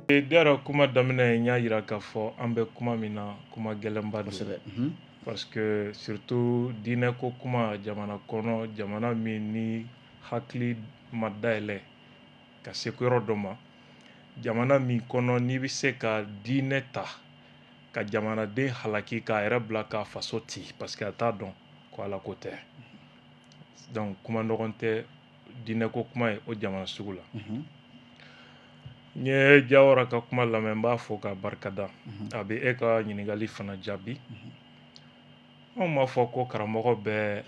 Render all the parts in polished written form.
Dara kuma daminɛ n y'a yira k'a fɔ an bɛ kuma min na kuma gɛlɛnba don parce que surtout diinɛ ko kuma jamana kɔnɔ jamana min ni hakili ma dayɛlɛ ka se yɔrɔ dɔ ma jamana min kɔnɔ n'i bɛ se ka diinɛ ta ka jamanaden halaki k'a yɛrɛ bila k'a faso ci parce que a t'a dɔn ko ala ko tɛ donc kuma nɔgɔn tɛ diinɛ ko kuma ye o jamana sugu la. N ye Jawara ka kuma lamɛn n b'a fɔ ka barikada a bɛ e ka ɲininkali fana jaabi anw m'a fɔ ko karamɔgɔ bɛɛ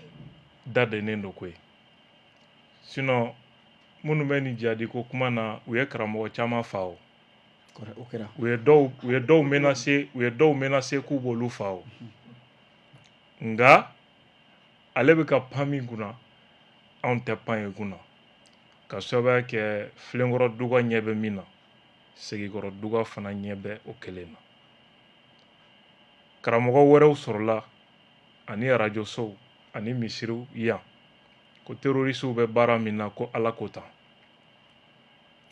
dadennen don koyi sinon minnu bɛ nin jadi ko kuma na u ye karamɔgɔ caman fa o u ye dɔw menacer k'u b'olu fa o nka ale bɛ ka pan min kunna anw tɛ pan ye kunna ka sababuya kɛ Filenkɔrɔ duga ɲɛ bɛ min na Segikɔrɔ duga fana ɲɛ bɛ o kelen na karamɔgɔ wɛrɛw sɔrɔla ani radio sow ani misiriw yan ko terrorisiw bɛ baara min na ko ala ko tan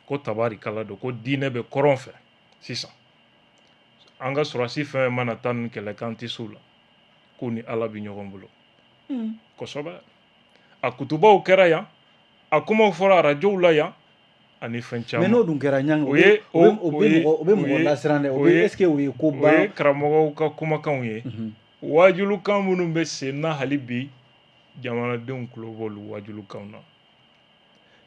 ko tabarikala don ko diinɛ bɛ kɔrɔn fɛ sisan an ka sɔrɔdasi fɛn mana taa nin kɛlɛkan tɛ s'u la k'u ni ala bɛ ɲɔgɔn bolo kosɛbɛ a kutubaw kɛra yan a kumaw fɔra radiow la yan ani fɛn caman mais n'o dun kɛra ɲanga o bɛ mɔgɔ lasiran dɛ o bɛ est ce que o ye ko ba o ye karamɔgɔw ka kumakanw ye wajulukan minnu bɛ sen na hali bi jamanadenw tulo b'olu wajulukanw na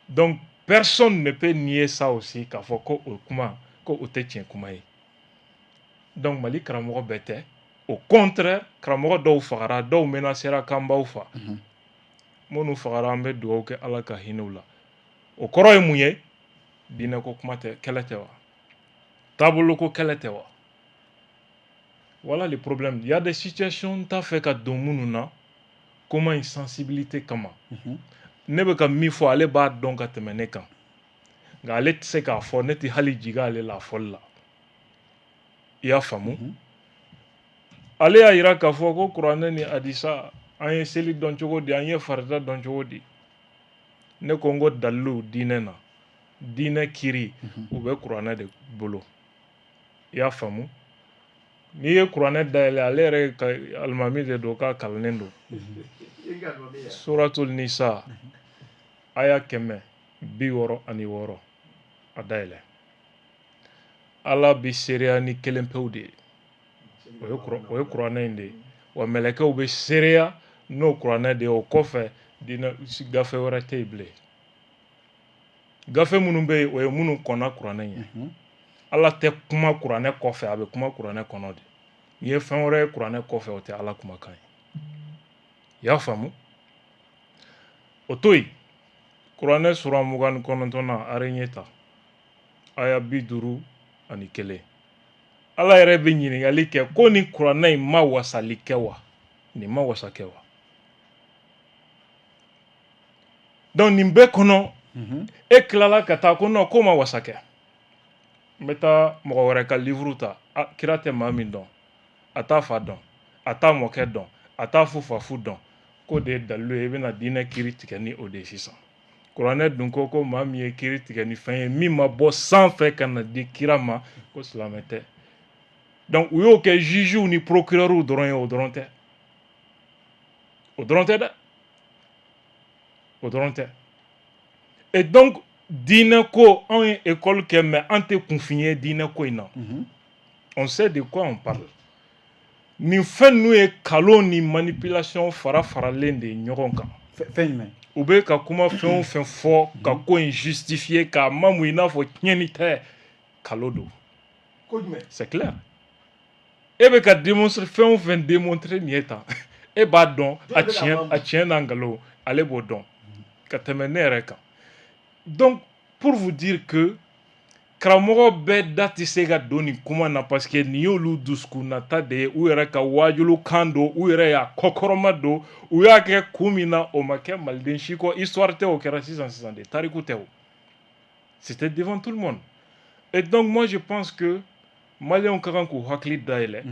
donc personne ne peut nier ça aussi k'a fɔ ko o kuma ko o tɛ tiɲɛ kuma ye donc Mali karamɔgɔ bɛɛ tɛ au contraire karamɔgɔ dɔw fagara dɔw menacera k'an b'aw fa minnu fagara an bɛ dugawu kɛ ala ka hinɛw la o kɔrɔ ye mun ye diinɛ ko kuma tɛ kɛlɛ tɛ wa taabolo ko kɛlɛ tɛ wa voilà le problème il y a des situations t'a fɛ ka don minnu na comment une sensibilité kama ne bɛ ka min fɔ ale b'a dɔn ka tɛmɛ ne kan nka ale tɛ se k'a fɔ ne tɛ hali jigin ale la fɔli la i y'a faamu ale y'a yira k'a fɔ ko kuranɛ ni hadisa an ye seli dɔn cogo di an ye farida dɔn cogo di ne ko n ko dalilu diinɛ na diinɛ kiri u bɛ kuranɛ de bolo i y'a faamu n'i ye kuranɛ dayɛlɛ ale yɛrɛ ka alimami de don k'a kalannen don suratul nisa aya 166 a dayɛlɛ ala bɛ seereya ni kelen pewu de ye o ye kuranɛ in de ye wa mɛlɛkɛw bɛ seereya n'o kuranɛ de ye o kɔfɛ diinɛ gafe wɛrɛ tɛ yen bilen gafe minnu bɛ yen o ye minnu kɔnna kuranɛ ye ala tɛ kuma kuranɛ kɔfɛ a bɛ kuma kuranɛ kɔnɔ de n'i ye fɛn wɛrɛ ye kuranɛ kɔfɛ o tɛ ala kumakan ye i y'a faamu o to yen kuranɛ sura 29 a ye ɲɛ ta aya 51 ala yɛrɛ bɛ ɲininkali kɛ ko nin kuranɛ in ma wasali kɛ wa nin ma wasa kɛ wa donc nin bɛɛ kɔnɔ e tilala ka taa ko non ko ma wasa kɛ n bɛ taa mɔgɔ wɛrɛ ka livre ta kira tɛ maa min dɔn a t'a fa dɔn a t'a mɔkɛ dɔn a t'a fufafu dɔn k'o de ye dalilu ye i bɛna diinɛ kiri tigɛ ni o de ye sisan kuranɛ dun ko ko maa min ye kiri tigɛ ni fɛn ye min ma bɔ sanfɛ ka na di kira ma ko silamɛ tɛ donc u y'o kɛ jugew ni procureurs dɔrɔn ye o dɔrɔn tɛ dɛ o dɔrɔn tɛ et donc diinɛ ko anw ye école kɛ mais an tɛ kunfin ye diinɛ ko in na on sait de quoi on parle nin fɛn ninnu ye kalon ni manipulation faralen de ye ɲɔgɔn kan fɛn jumɛn u bɛ ka kuma fɛn o fɛn fɔ ka ko in justifier k'a mamu i n'a fɔ tiɲɛni tɛ kalon don c'est clair e bɛ ka démontrer fɛn o fɛn démontrer nin ye tan e b'a dɔn a tiɲɛ n'a nkalon ale b'o dɔn ka tɛmɛ ne yɛrɛ kan donc pour vous dire que karamɔgɔ bɛɛ da tɛ se ka don nin kuma na parce que nin y'olu dusukunnata de ye u yɛrɛ ka wajulukan don u yɛrɛ y'a kɔkɔrɔma don u y'a kɛ kun min na o ma kɛ maliden si kɔ histoire tɛ o kɛra sisan de tariku tɛ o c'était devant tout le monde et donc moi je pense que maliyɛnw ka kan k'u hakili dayɛlɛ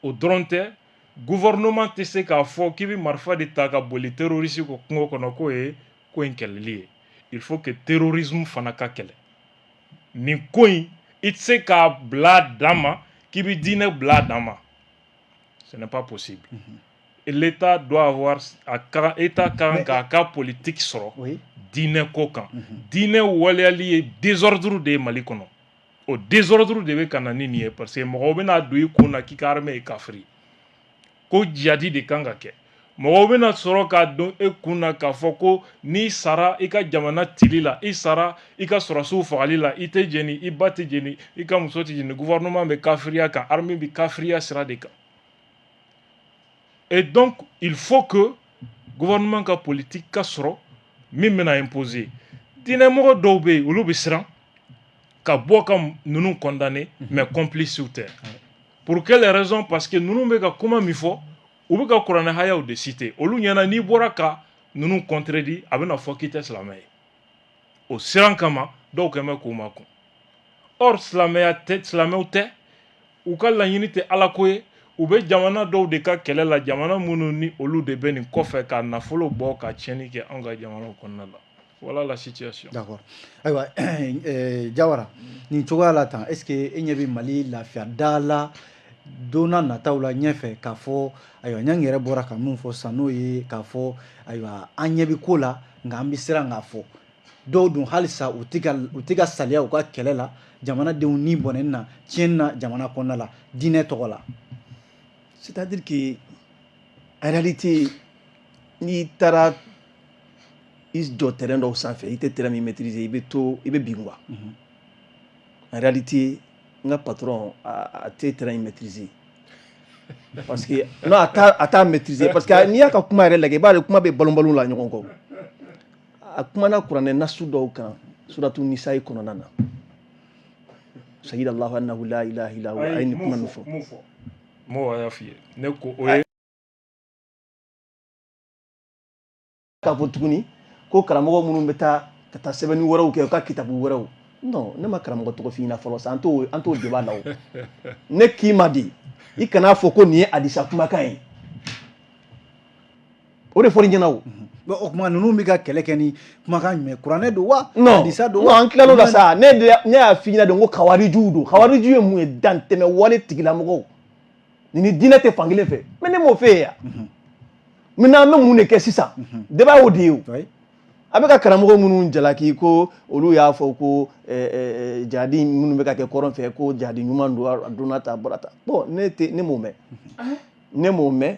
o dɔrɔn tɛ gouvernement tɛ se k'a fɔ k'i bɛ marifa de ta ka boli terroriste ko kungo kɔnɔ k'o ye ko in kɛlɛli ye il faut que terrorisme fana ka kɛlɛ nin ko in i tɛ se k'a bila dan ma k'i bɛ diinɛ bila dan ma. Ce n'est pas possible. Et l'État doit avoir État kan k'a ka politique sɔrɔ diinɛ ko kan. Diinɛ waleyali ye désordre de ye Mali kɔnɔ. O désordre de bɛ ka na ni nin ye parce que mɔgɔw bɛna don i kun na k'i ka armée ye kafiri. Ko jihadi de kan ka kɛ. Mɔgɔw bɛna sɔrɔ k'a don e kun na k'a fɔ ko n'i sara i ka jamana tili la, i sara i ka sɔrɔsiw fagali la, i tɛ jɛni, i ba tɛ jɛni, i ka muso tɛ jɛni, gouvernement bɛ kafiriya kan, armée bɛ kafiriya sira de kan. Et donc, il faut que le gouvernement ka politique ka sɔrɔ min bɛna imposer. Diinɛmɔgɔ dɔw bɛ yen olu bɛ siran ka bɔ ka ninnu condamner mais complices tɛ. Pour quelle raison? Parce que ninnu bɛ ka kuma min fɔ u bɛ ka kuranɛ hayaw de citer. Olu ɲɛna n'i bɔra ka ninnu contredire a bɛna fɔ k'i tɛ silamɛ ye. O siran kama dɔw kɛn bɛ k'u makun. Or silamɛw tɛ, u ka laɲini tɛ Ala ko ye. U bɛ jamana dɔw de ka kɛlɛ la, jamana minnu ni olu de bɛ nin kɔfɛ ka nafolo bɔ ka tiɲɛni kɛ anw ka jamanaw kɔnɔna la. Voilà la situation. D'accord. Ayiwa Jawara, nin cogoya la tan est-ce que e ɲɛ bɛ Mali lafiya da la don n'a nataw la ɲɛfɛ k'a fɔ ayiwa Ɲangi yɛrɛ bɔra ka min fɔ sisan n'o ye k'a fɔ ayiwa an ɲɛ bɛ ko la nka an bɛ siran k'a fɔ dɔw dun halisa u tɛ ka saliya u ka kɛlɛ la jamanadenw ni bɔnɛni na tiɲɛni na jamana kɔnɔna la diinɛ tɔgɔ la. C'est-à-dire que en réalité n'i taara i jɔ terrain dɔw sanfɛ i tɛ terrain min maîtriser i bɛ bin quoi. En réalité n ka patron a tɛ terrain in maîtriser parce que non a t'a maîtriser parce que n'i y'a ka kuma yɛrɛ lajɛ i b'a ye kuma bɛ balon la ɲɔgɔn kɔ. A kumana kuranɛ nasu dɔw kan suratu nisa'i kɔnɔna na. Shahida Allahu annahu la ilaha illa huwa a ye nin kuma min fɔ. Mo y'a f'i ye ne ko o ye k'a fɔ tuguni ko karamɔgɔ minnu bɛ taa ka taa sɛbɛnni wɛrɛw kɛ u ka kitabu wɛrɛw non ne ma karamɔgɔ tɔgɔ f'i ɲɛna fɔlɔ sa an t'o débat la o ne k'i ma di i kan'a fɔ ko nin ye Adisa kumakan ye o de fɔr'i ɲɛna o. O tuma ninnu bɛ ka kɛlɛ kɛ ni kumakan jumɛn kuranɛ don wa Adisa don wa? Non an tilal'o la sa ne y'a f'i ɲɛna de ko kawarijuw don kawariju ye mun ye dantɛmɛ wale tigilamɔgɔw ni diinɛ tɛ fankelen fɛ mais ne m'o f'e ye yan. Maintenant an bɛ mun de kɛ sisan débat y'o de ye o. A bɛ ka karamɔgɔ minnu jalaki ko olu y'a fɔ ko jadi minnu bɛ ka kɛ kɔrɔn fɛ ko jadi ɲuman don a donna ta a bɔra ta bon ne m'o mɛn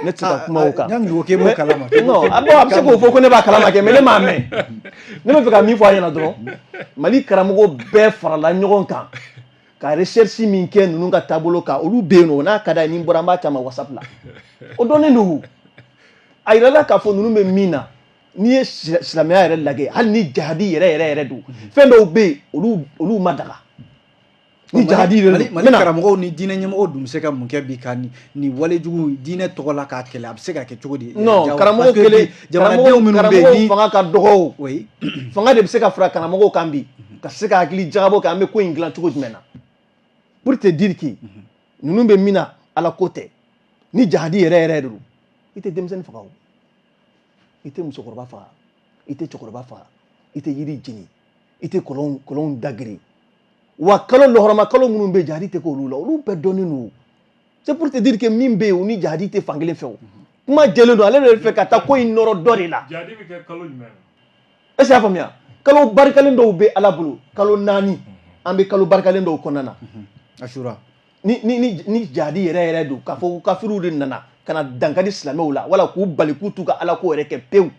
ne tɛ se ka kuma o kan. Ɲangi ko k'e b'o kalama. Non a bɛ se k'o fɔ ko ne b'a kalama kɛ mais ne m'a mɛn ne bɛ fɛ ka min fɔ a ɲɛna dɔrɔn Mali karamɔgɔ bɛɛ farala ɲɔgɔn kan ka recherche min kɛ ninnu ka taabolo kan olu bɛ yen nɔ n'a ka d'a ye ni n bɔra n b'a caman WhatsApp la o dɔnnen don a yirala k'a fɔ ninnu bɛ min na n'i ye silamɛya yɛrɛ lajɛ hali ni jihadi yɛrɛ don fɛn dɔw bɛ yen olu ma daga ni jihadi yɛrɛ Mali karamɔgɔw ni diinɛ ɲɛmɔgɔw dun bɛ se ka mun kɛ bi ka ni walejugu diinɛ tɔgɔ la k'a kɛlɛ a bɛ se ka kɛ cogo di. Non karamɔgɔ kelen karamɔgɔ fanga ka dɔgɔ o fanga de bɛ se ka fara karamɔgɔw kan bi ka se ka hakili jagabɔ kɛ an bɛ ko in dilan cogo jumɛn na pour te dire que ninnu bɛ min na Ala ko tɛ ni jihadi yɛrɛ don i tɛ denmisɛnnin faga o i tɛ musokɔrɔba faga i tɛ cɛkɔrɔba faga i tɛ yiri jeni i tɛ kɔlɔnw dagiri wa kalo lɔhɔrɔma kalo minnu bɛ jihadi tɛ k'olu la olu bɛɛ dɔnnen don c'est pour te dire que min bɛ yen o ni jihadi tɛ fankelen fɛ o kuma jɛlen don ale de bɛ fɛ ka taa ko in nɔrɔ dɔ de la. Jihadi bɛ kɛ kalo jumɛn? Est-ce que y'a faamuya kalo barikalen dɔw bɛ Ala bolo kalo 4 an bɛ kalo barikalen dɔw kɔnɔna na. Ashura ni jihadi yɛrɛ don k'a fɔ ko kafiriw de nana ka na dankari silamɛw la wala k'u bali k'u t'u ka Ala ko yɛrɛ kɛ pewu.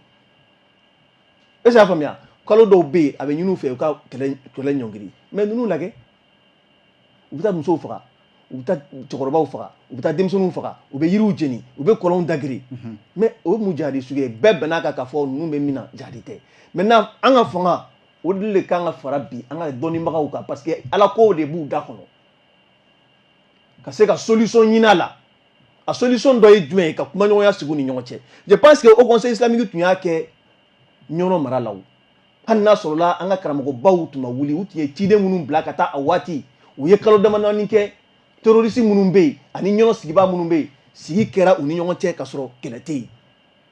Est-ce que y'a faamuya kalo dɔw bɛ yen a bɛ ɲini u fɛ u ka kɛlɛ ɲɔngiri mais ninnu lajɛ u bɛ taa musow faga u bɛ taa cɛkɔrɔbaw faga u bɛ taa denmisɛnninw faga u bɛ yiriw jeni u bɛ kɔlɔnw dagiri mais o ye mun jihadi sugu ye bɛɛ bɛn'a kan k'a fɔ ninnu bɛ min na jihadi tɛ maintenant an ka fanga o de kan ka fara bi an ka dɔnnibagaw kan parce que Ala ko de b'u da kɔnɔ ka se ka solution ɲini a la a solution dɔ ye jumɛn ye ka kumaɲɔgɔnya sigi u ni ɲɔgɔn cɛ je pense que au conseil islamique tun y'a kɛ ɲɔnɔ mara la o hali n'a sɔrɔla an ka karamɔgɔbaw tun ma wuli u tun ye ciden minnu bila ka taa a waati u ye kalo damadɔni kɛ terroriste minnu bɛ yen ani ɲɔnɔ sigibaa minnu bɛ yen sigi kɛra u ni ɲɔgɔn cɛ ka sɔrɔ kɛlɛ tɛ yen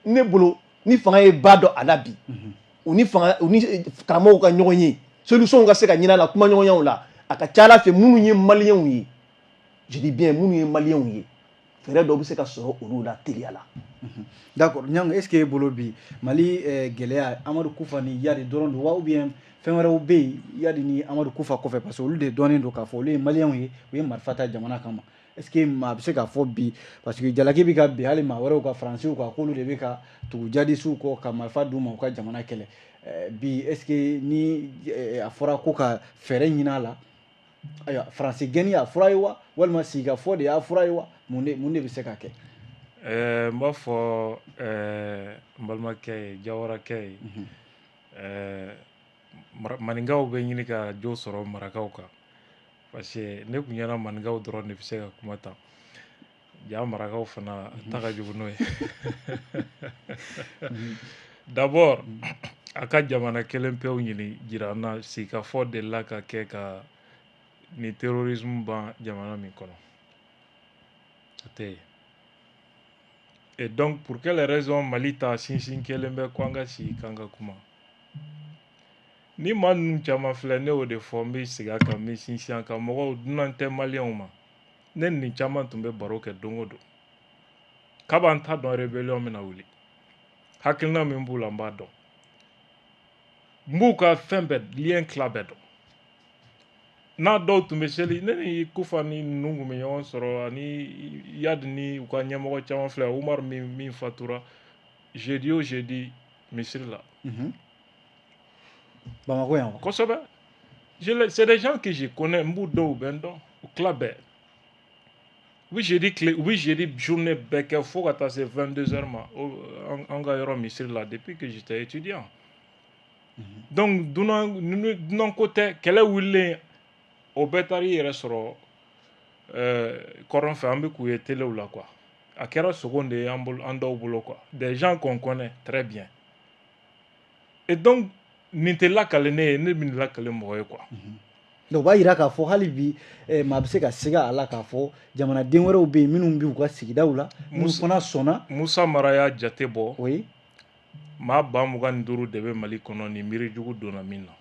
ne bolo ni fanga ye ba dɔ a la bi u ni karamɔgɔw ka ɲɔgɔn ye solution ka se ka ɲini a la kumaɲɔgɔnyaw la a ka ca ala fɛ minnu ye maliyɛnw ye je dis bien minnu ye maliyɛnw ye fɛɛrɛ dɔw bɛ se ka sɔrɔ olu la teliya la. D'accord Niang, est-ce que e bolo bi Mali gɛlɛya Amadu Kufa ni Yadi dɔrɔn don wa ou bien fɛn wɛrɛw bɛ yen Yadi ni Amadu Kufa kɔfɛ parce que olu de dɔnnen don k'a fɔ olu ye maliyɛnw ye u ye marifa ta jamana kama est-ce que maa bɛ se k'a fɔ bi parce que jalaki bɛ ka bin hali maa wɛrɛw ka faransiw kan k'olu de bɛ ka tugu jadisiw kɔ ka marifa d'u ma u ka jamana kɛlɛ bi est-ce que ni a fɔra ko ka fɛɛrɛ ɲini a la ayiwa faransi gɛnni y'a fura ye wa walima sigikafɔ de y'a fura ye wa mun de bɛ se ka kɛ. N b'a fɔ n balimakɛ ye Jawarakɛ ye maninkaw bɛ ɲini ka jo sɔrɔ marakaw kan parce que ne tun ɲɛna maninkaw dɔrɔn de bɛ se ka kuma tan ja marakaw fana ta ka jugu n'o ye d'abord a ka jamana kelen pewu ɲini jira an na sigikafɔ delila ka kɛ ka ni terrorisme ban jamana min kɔnɔ o tɛ yen. Et donc, pour quelle raison Mali ta sinsin kelen bɛ ko an ka sigi k'an ka kuma ni maa ninnu caman filɛ ne y'o de fɔ n bɛ segin a kan n bɛ sinsin a kan mɔgɔw dunan tɛ maliyɛnw ma ne ni caman tun bɛ baro kɛ don o don kab'an t'a dɔn rébellion bɛna wuli hakilina min b'u la n b'a dɔn n b'u ka fɛn bɛɛ lien tila bɛɛ dɔn n'a dɔw tun bɛ seli ne ni Kufa ni ninnu tun bɛ ɲɔgɔn sɔrɔ ani Yadi ni u ka ɲɛmɔgɔ caman filɛ Umaru min fatura jeudi o jeudi misiri la. Bamako yan wa. Kosɛbɛ c'est des gens que je connais n b'u dɔw bɛ n dɔn u tila bɛɛ u bɛ jeudi journée bɛɛ kɛ fo ka taa se 22h ma an ka yɔrɔ misiri la depuis que j'étais étudiant donc dunan ko tɛ kɛlɛ wulilen o bɛɛ taar'i yɛrɛ sɔrɔ kɔrɔn fɛ an bɛ k'u ye telew la quoi a kɛra sogo de ye an dɔw bolo quoi des gens qu'on connaît très bien et donc nin tɛ lakale ne ye ne bɛ nin lakale mɔgɔ ye quoi. donc o b'a yira k'a fɔ hali bi maa bɛ se ka siga a la k'a fɔ jamanaden wɛrɛw bɛ yen minnu b'u ka sigidaw la minnu fana sɔnna. Musa Mara y'a jate bɔ oui maa 25,000 de bɛ Mali kɔnɔ ni miirijugu donna min na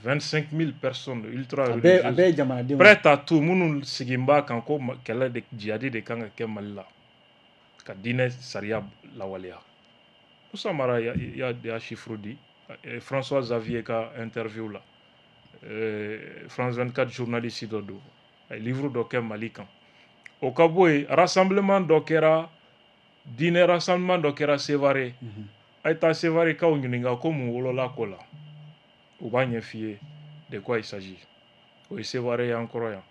25,000 personnes ultra religieuses prêtes à tout minnu sigin b'a kan ko kɛlɛ de jihadi de kan ka kɛ Mali la ka diinɛ sariya lawaleya Musa Mara y'a chiffre di François Xavier ka interview la France 24 journaliste dɔ don a ye livre dɔ kɛ Mali kan o ka bɔ yen rassemblement dɔ kɛra diinɛ rassemblement dɔ kɛra Sevare a ye taa Sevare kaw ɲininka ko mun wolola ko la u b'a ɲɛ f'i ye de quoi il s'agit o ye Sevare y'an kɔrɔ yan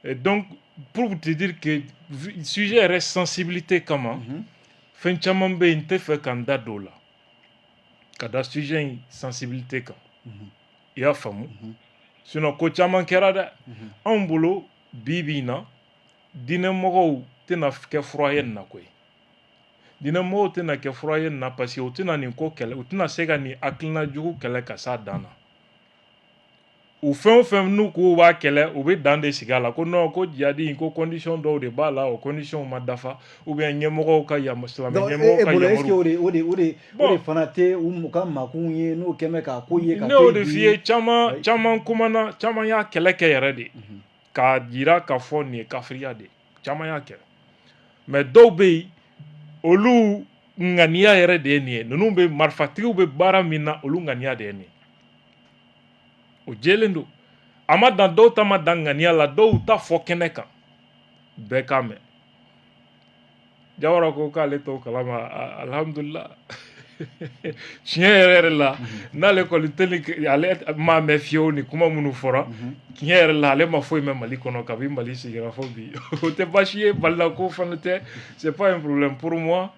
et donc pour te dire que sujet yɛrɛ sensibilité kama fɛn caman bɛ yen n tɛ fɛ ka n da don o la ka da sujet in sensibilité kan i y'a faamu sinon ko caman kɛra dɛ anw bolo bi na diinɛmɔgɔw tɛna kɛ fura ye nin na koyi diinɛmɔgɔw tɛna kɛ fura ye nin na parce que u tɛna nin ko kɛlɛ u tɛna se ka nin hakilina jugu kɛlɛ ka s'a dan na u fɛn o fɛn n'u k'u b'a kɛlɛ u bɛ dan de sigi a la ko non ko jihadi in ko condition dɔw de b'a la o condition ma dafa ou bien ɲɛmɔgɔw ka silamɛ ɲɛmɔgɔw ka yamaru o de fana tɛ u ka makun ye n'o kɛn bɛ k'a ko ye ka ne y'o de f'i ye caman kumana caman y'a kɛlɛ kɛ yɛrɛ de k'a jira k'a fɔ nin ye kafiriya de caman y'a kɛ mais dɔw bɛ yen olu ŋaniya yɛrɛ de ye nin ye ninnu bɛ marifatigiw bɛ baara min na olu ŋaniya de ye nin ye o jɛlen don a ma dan dɔw ta ma dan ŋaniya la dɔw ta fɔ kɛnɛ kan bɛɛ k'a mɛn Jawara ko k'ale t'o kalama alhamdulillah tiɲɛ yɛrɛ yɛrɛ la n'ale kɔni tɛ ale m'a mɛn fiyewu ni kuma minnu fɔra tiɲɛ yɛrɛ la ale ma foyi mɛn Mali kɔnɔ kabi Mali sigira fo bi o tɛ baasi ye Mali la ko fana tɛ c'est pas un problème pour moi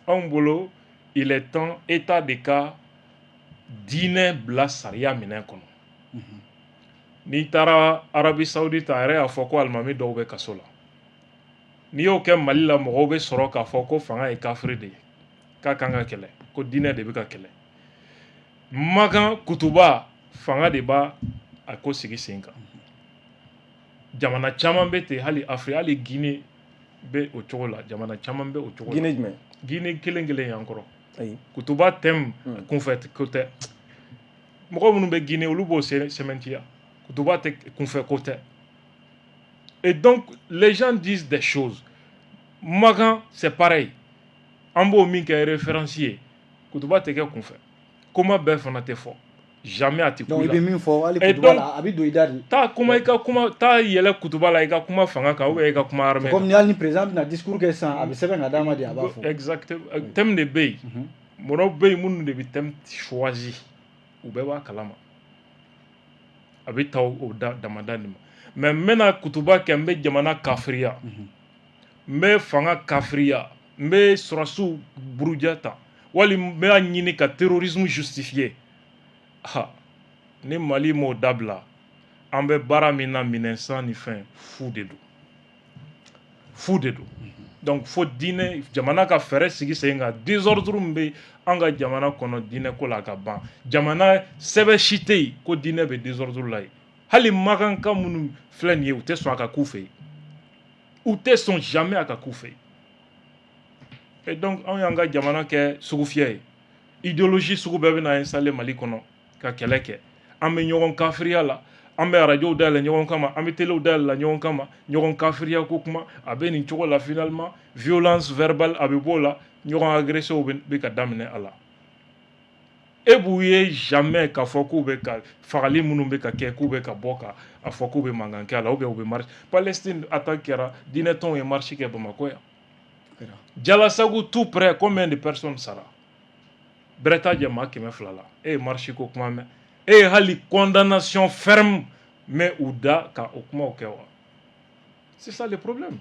anw bolo il est temps état de ka diinɛ bila sariya minɛn kɔnɔ n'i taara Arabi Saoudite a yɛrɛ y'a fɔ ko alimami dɔw bɛ kaso la n'i y'o kɛ Mali la mɔgɔw bɛ sɔrɔ k'a fɔ ko fanga ye kafiri de ye k'a kan ka kɛlɛ ko diinɛ de bɛ ka kɛlɛ Makan Kutuba fanga de b'a a ko sigi sen kan jamana caman bɛ ten hali Afiriki hali Guinée bɛ o cogo la jamana caman bɛ o cogo la Guinée jumɛn Guinée kelen y'an kɔrɔ ayi Kutuba thème kunfɛ ko tɛ mɔgɔ minnu bɛ Guinée olu b'o sɛmɛntiya kutuba tɛ kunfɛ ko tɛ. Et donc les gens disent des choses. Magan c'est pareil. An b'o min kɛ référence ye kutuba tɛ kɛ kunfɛ. Kuma bɛɛ fana tɛ fɔ. Jamais a tɛ ku la. Donc i bɛ min fɔ hali kutuba la a bɛ don i da de. Taa kuma i ka kuma taa yɛlɛ kutuba la i ka kuma fanga kan ou bien i ka kuma armée. Comme ni hali ni président bɛna discours kɛ sisan a bɛ sɛbɛn ka d'a ma de a b'a fɔ. Exactement. Thème de bɛ yen. Mɔgɔw bɛ yen minnu de bɛ thème choisi u bɛɛ b'a kalama. A bɛ taa o damada de ma. Mais n bɛna kutuba kɛ n bɛ jamana kafiriya. N bɛ fanga kafiriya. N bɛ sɔrɔsiw buruja ta. Wali n bɛ ɲini ka terrorisme justifier. Ni Mali m'o dabila an bɛ baara min na minɛnsan ni fɛn fu de don. Fu de don. Donc fo diinɛ jamana ka fɛɛrɛ sigi sen kan désordre min bɛ an ka jamana kɔnɔ diinɛ ko la ka ban. Jamana sɛbɛn si tɛ yen ko diinɛ bɛ désordre la yen. Hali makanka minnu filɛ nin ye u tɛ sɔn a ka k'u fɛ yen. U tɛ sɔn jamais a ka k'u fɛ yen. Et donc an y'an ka jamana kɛ sugu fiyɛ ye. Idéologie sugu bɛɛ bɛna installer Mali kɔnɔ ka kɛlɛ kɛ. An bɛ ɲɔgɔn kafiriya la. An bɛ radio dayɛlɛ ɲɔgɔn kama, an bɛ télé dayɛlɛ ɲɔgɔn kama, ɲɔgɔn kafiriya ko kuma a bɛ nin cogo la finalement violence verbale a bɛ b'o la, ɲɔgɔn agression bɛ ka daminɛ a la. E b'u ye jamais k'a fɔ k'u bɛ ka fagali minnu bɛ ka kɛ k'u bɛ ka bɔ ka a fɔ k'u bɛ mankan kɛ a la ou bien u bɛ marche. Palestine attaque kɛra diinɛtɔnw ye marche kɛ Bamakɔ yan. Jalasagu tout près combien de personnes sara? Bɛrɛ t'a jɛ maa 200 la. E ye marche ko kuma mɛn. Et hali condamnation ferme mais ou da ka o kuma o kɛ wa. C'est ça le problème.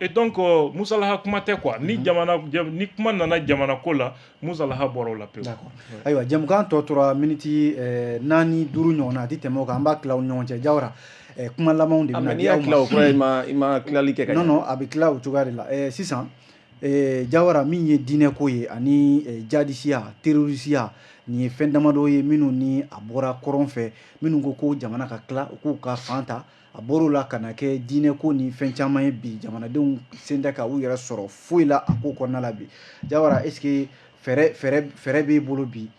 Et donc musalaha kuma tɛ quoi ni jamana ni kuma nana jamana ko la musalaha bɔra o la pewu. D'accord. Ayiwa jɛmukan tɔ tora miniti 4 5 ɲɔgɔn a tɛ tɛmɛ o kan an b'a tila u ni ɲɔgɔn cɛ Jawara kuma labanw de bɛna di aw ma. N'i y'a tila o kɔrɔ i ma tilali kɛ ka ɲɛ. Non non a bɛ tila o cogoya de la sisan Jawara min ye diinɛ ko ye ani jadisiya terrorisiya nin ye fɛn damadɔ ye minnu ni a bɔra kɔrɔn fɛ minnu ko jamana ka tila u k'u ka fan ta a bɔr'o la ka na kɛ diinɛ ko ni fɛn caman ye bi jamanadenw sen tɛ ka u yɛrɛ sɔrɔ foyi la a ko kɔnɔna la bi Jawara est-ce que fɛɛrɛ b'i bolo bi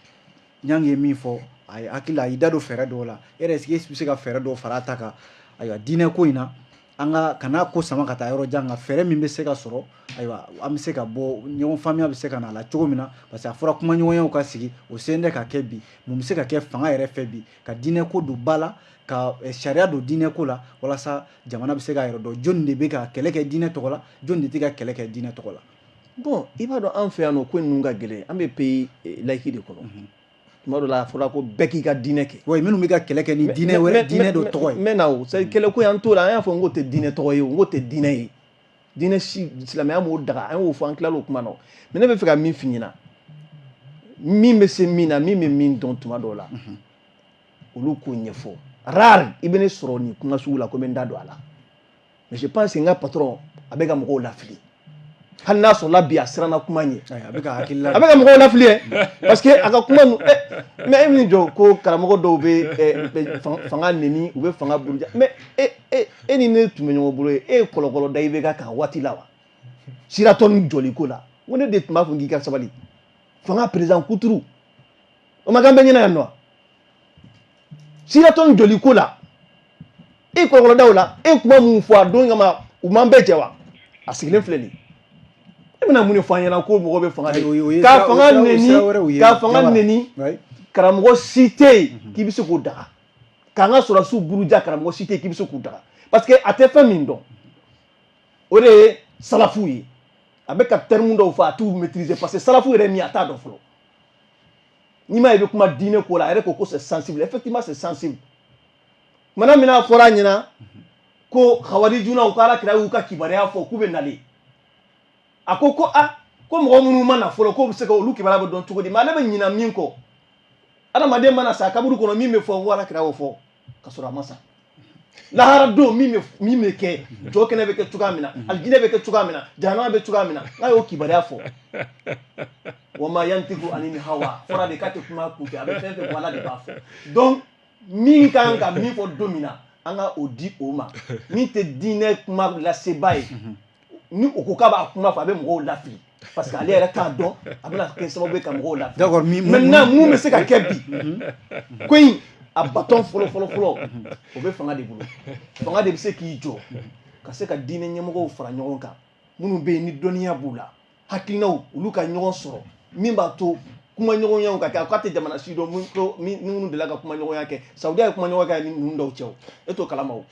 Niang ye min fɔ a ye hakili a y'i da don fɛɛrɛ dɔw la est-ce que e bɛ se ka fɛɛrɛ dɔw fara a ta kan ayiwa diinɛ ko in na an ka kana ko sama ka taa yɔrɔ jan nka fɛɛrɛ min bɛ se ka sɔrɔ ayiwa an bɛ se ka bɔ ɲɔgɔn faamuya bɛ se ka na a la cogo min na parce que a fɔra kuma ɲɔgɔnyaw ka sigi o sen tɛ ka kɛ bi mun bɛ se ka kɛ fanga yɛrɛ fɛ bi ka diinɛ ko don ba la ka sariya don diinɛ ko la walasa jamana bɛ se ka yɛrɛ dɔn jɔnni de bɛ ka kɛlɛ kɛ diinɛ tɔgɔ la jɔnni de tɛ ka kɛlɛ kɛ diinɛ tɔgɔ la. Bon i b'a dɔn an fɛ yan nɔ ko ninnu ka gɛlɛn an bɛ pays laïque de kɔnɔ tuma dɔ la a fɔra ko bɛɛ k'i ka diinɛ kɛ. oui minnu bɛ ka kɛlɛ kɛ ni diinɛ wɛrɛ diinɛ dɔ tɔgɔ ye. n bɛ na o c'est kɛlɛ ko y'an t'o la an y'a fɔ n ko tɛ diinɛ tɔgɔ ye o n ko tɛ diinɛ ye diinɛ si silamɛya m'o daga an y'o fɔ an tilala o kuma na mais ne bɛ fɛ ka min f'i ɲɛna min bɛ se min na min bɛ min dɔn tuma dɔw la olu k'o ɲɛfɔ rare i bɛ ne sɔrɔ nin kuma sugu la ko n bɛ n da don a la mais je pense que n ka patron a bɛ ka mɔgɔw lafili hali n'a sɔrɔla bi a siranna kuma ɲɛ a bɛ ka hakili la a bɛ ka mɔgɔw lafili parce que a ka kuma mais e bɛ jɔ ko karamɔgɔ dɔw bɛ fanga neni u bɛ fanga buruja mais e ni ne tun bɛ ɲɔgɔn bolo ye e ye kɔlɔkɔlɔ da i bɛ ka kan waati la wa siratɔ ni jɔli ko la ko ne de tun b'a fɔ k'i ka sabali fanga président Kuturu o ma kan bɛ ɲɛna yan nɔ siratɔ ni jɔli ko la e kɔlɔkɔlɔ da o la e kuma mun fɔ a don kama u m'an bɛɛ jɛ wa a sigilen filɛ nin e bɛna mun de fɔ an ɲɛna ko mɔgɔ bɛ fanga de ka fanga neni karamɔgɔ si tɛ yen k'i bɛ se k'o daga k'an ka sɔrɔsiw buruja karamɔgɔ si tɛ yen k'i bɛ se k'o daga parce que a tɛ fɛn min dɔn o de ye salafu ye a bɛ ka terme dɔw fɔ a t'u maîtriser parce que salafu yɛrɛ min a t'a dɔn fɔlɔ n'i ma ye i bɛ kuma diinɛ ko la a yɛrɛ ko c'est sensible effectivement c'est sensible tumana min n'a fɔra a ɲɛna ko khawarijunaw ko Alakira y'u ka kibaruya fɔ k'u bɛ nalen a ko ko mɔgɔ minnu ma na fɔlɔ k'o bɛ se ka olu kibaruya bɛ dɔn cogo di mais ale bɛ ɲina min kɔ adamaden mana sa kaburu kɔnɔ min bɛ fɔ ko Alakira y'o fɔ ka sɔrɔ a ma sa lahara don min bɛ kɛ jɔ kɛnɛ bɛ kɛ cogoya min na alijinɛ bɛ kɛ cogoya min na jahanama bɛ cogoya min na n'a y'o kibaruya fɔ wa ma yantiku anil hawa fɔra de k'a tɛ kuma kunfɛ a bɛ fɛn fɛn fɔ Ala de b'a fɔ donc min kan ka min fɔ don min na an ka o di o ma min tɛ diinɛ kuma laseba ye ni o ko k'a b'a kuma fɔ a bɛ mɔgɔw lafili parce que ale yɛrɛ t'a dɔn a bɛna kɛ sababu ye ka mɔgɔw lafili maintenant mun bɛ se ka kɛ bi ko in a bâton fɔlɔ o bɛ fanga de bolo fanga de bɛ se k'i jɔ ka se ka diinɛ ɲɛmɔgɔw fara ɲɔgɔn kan minnu bɛ yen ni dɔnniya b'u la hakilinaw olu ka ɲɔgɔn sɔrɔ min b'a to kuma ɲɔgɔnyaw ka kɛ k'a tɛ jamana si dɔn minnu delila ka kuma ɲɔgɔnya kɛ Saudiya ye kuma ɲɔgɔnya kɛ ni ninnu dɔw cɛ o e t'o kalama o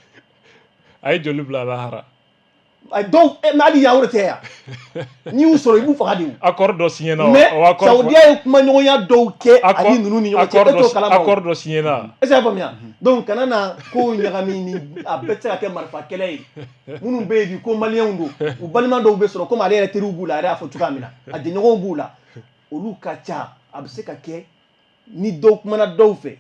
a ye joli bila lahara dɔw hali yan o de tɛ yan n'i y'u sɔrɔ i b'u faga de o accord dɔ signé na mais Saudiya ye kuma ɲɔgɔnya dɔw kɛ ani ninnu ni ɲɔgɔn cɛ e t'o kalama o accord dɔ signé na est-ce que y'a faamuya donc kana na ko ɲagami ni a bɛɛ tɛ se ka kɛ marifa kɛlɛ ye minnu bɛ yen bi ko maliyɛnw don u balima dɔw bɛ sɔrɔ komi ale yɛrɛ teriw b'u la a yɛrɛ y'a fɔ cogoya min na a jɛɲɔgɔnw b'u la olu ka ca a bɛ se ka kɛ ni dɔw kumana dɔw fɛ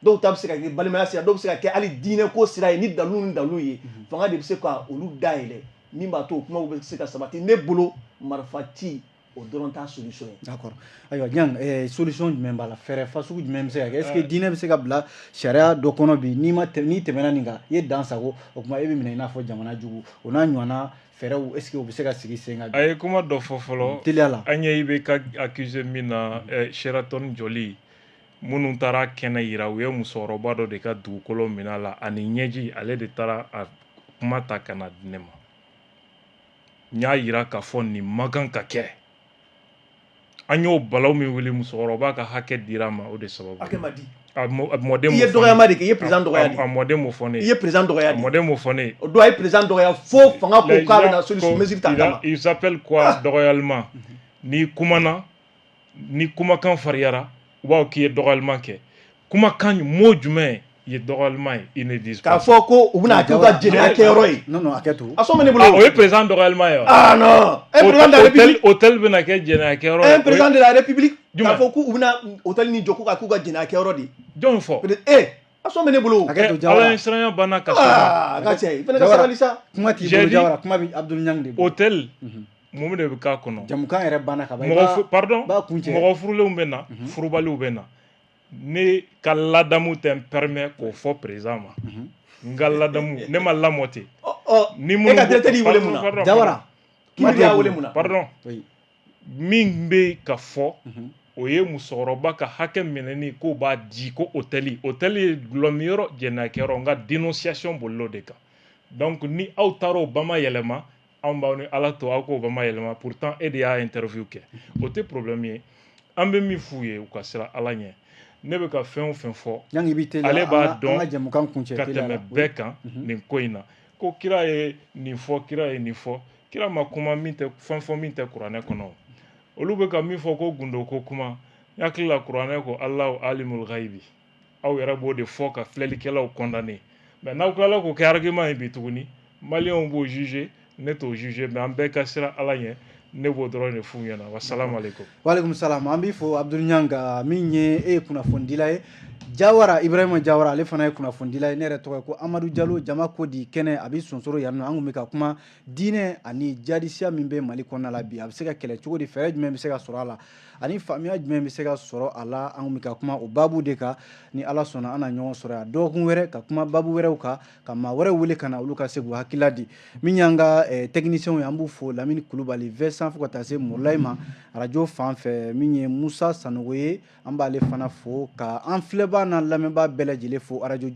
dɔw ta bɛ se ka kɛ balimaya sira dɔw bɛ se ka kɛ hali diinɛ ko sira ye ni dalu ni dalu ye fanga de bɛ se ka olu dayɛlɛ min b'a to o kumaw bɛ se ka sabati ne bolo marifa ci o dɔrɔn t'a solution ye. D'accord ayiwa Dieng solution jumɛn b'a la fɛɛrɛ fasugu jumɛn bɛ se ka kɛ est-ce que diinɛ bɛ se ka bila sariya dɔ kɔnɔ bi n'i tɛmɛna nin kan i ye dan sago o kuma e bɛ minɛ i n'a fɔ jamana jugu o n'a ɲɔgɔnna fɛɛrɛw est-ce que o bɛ se ka sigi sen kan. a ye kuma dɔ fɔ fɔlɔ teliya la an ɲɛ i bɛ ka accusé min na Sheraton jɔli minnu taara kɛnɛ yira u ye musokɔrɔba dɔ de ka dugukolo minɛ a la ani ɲɛji ale de taara a kuma ta ka na di ne ma n y'a yira k'a fɔ nin man kan ka kɛ an y'o balaw min wuli musokɔrɔba ka hakɛ dira ma o de sababu hakɛ ma di a mɔden i ye dɔgɔyama de kɛ i ye président dɔgɔya de a mɔden m'o fɔ ne ye i ye président dɔgɔya de a mɔden m'o fɔ ne ye o don a ye président dɔgɔya fo fanga ko k'a bɛna solution mesure ta kama il s'appelle quoi dɔgɔyalima ni kumana ni kumakan fariyara u b'a fɔ k'i ye dɔgɔyalima kɛ kumakan mot jumɛn ye dɔgɔyalima ye i ne dis k'a fɔ ko u bɛna k'u ka jɛnɛya kɛ yɔrɔ ye non hakɛ to a sɔn bɛ ne bolo o ye président dɔgɔyalima ye wa ah non un président de la république hôtel bɛna kɛ jɛnɛya kɛ yɔrɔ ye un président de la république Jumɛn? k'a fɔ k'u bɛna hôtel ni jɔ k'u ka k'u ka jɛnɛya kɛ yɔrɔ de jɔn fɔ a sɔn bɛ ne bolo hakɛ to ala Jawara ye siranya banna ka ah a ka cɛ i fana ka sabali sa kuma t'i J'ai bolo dit- Jawara kuma bɛ Abdul Niang de bolo hôtel mun de bɛ k'a kɔnɔ jamukan yɛrɛ banna ka ban i b'a pardon b'a kun cɛ mɔgɔ furulenw bɛ na furubaliw bɛ na ne ka ladamu tɛ n permet k'o fɔ président ma n ka ladamu ne ma lamɔ ten ni e ka directeur y'i wele mun na pardon, Jawara kiiri y'a wele mun na pardon oui min bɛ ka fɔ o ye musokɔrɔba ka hakɛ minɛni k'o b'a di ko hôtel ye gulɔmiyɔrɔ jɛnɛyakɛyɔrɔ nka dénonciation bolila o de kan donc ni aw taara o bamayɛlɛma anw b'aw ni ala to aw k'o bamayɛlɛma pourtant e de y'a interview kɛ o tɛ problème ye an bɛ min f'u ye u ka siran ala ɲɛ ne bɛ ka fɛn o fɛn fɔ Niang i b'i teliya ale b'a an dɔn ka jamukan kun cɛ ka teliya tɛmɛ la bɛɛ kan nin ko in na ko kira ye nin fɔ kira ye nin fɔ kira ma kuma min tɛ fɛn fɔ min tɛ kuranɛ kɔnɔ olu bɛ ka min fɔ ko gundo ko kuma n hakili la kuranɛ ko alahu alimul ghaibi aw yɛrɛ b'o de fɔ ka filɛlikɛlaw condamner mais n'aw tilala k'o kɛ argument ye bi tuguni maliyɛnw b'o juger ne t'o juger mais an bɛɛ ka siran ala ɲɛ ne b'o dɔrɔn de f'u ɲɛna wasalamu aleykum waaleykum salam an b'i fɔ Abdul Niang min ye e ye kunnafonidila ye Jawara Ibrahima Jawara ale fana ye kunnafonidila ye ne yɛrɛ tɔgɔ ye ko Amadu Jalo jama ko di kɛnɛ a bɛ sonsoro yan nɔ an tun bɛ ka kuma diinɛ ani jadisiya min bɛ Mali kɔnɔna la bi a bɛ se ka kɛlɛ cogo di fɛɛrɛ jumɛn bɛ se ka sɔrɔ a la ani faamuya jumɛn bɛ se ka sɔrɔ a la an tun bɛ ka kuma o baabu de kan ni Ala sɔnna an na ɲɔgɔn sɔrɔ yan dɔgɔkun wɛrɛ ka kuma baabu wɛrɛw kan ka maa wɛrɛ wele ka na olu ka se k'u hakilila di min y'an ka technicien ye an b'u fo Lamini Kulubali V100 fo ka taa se Murulayi ma radio fan fɛ min ye Musa Sanogo ye an b'ale fana fo ka an filɛbaa n'an lamɛnbaa bɛɛ lajɛlen fo radio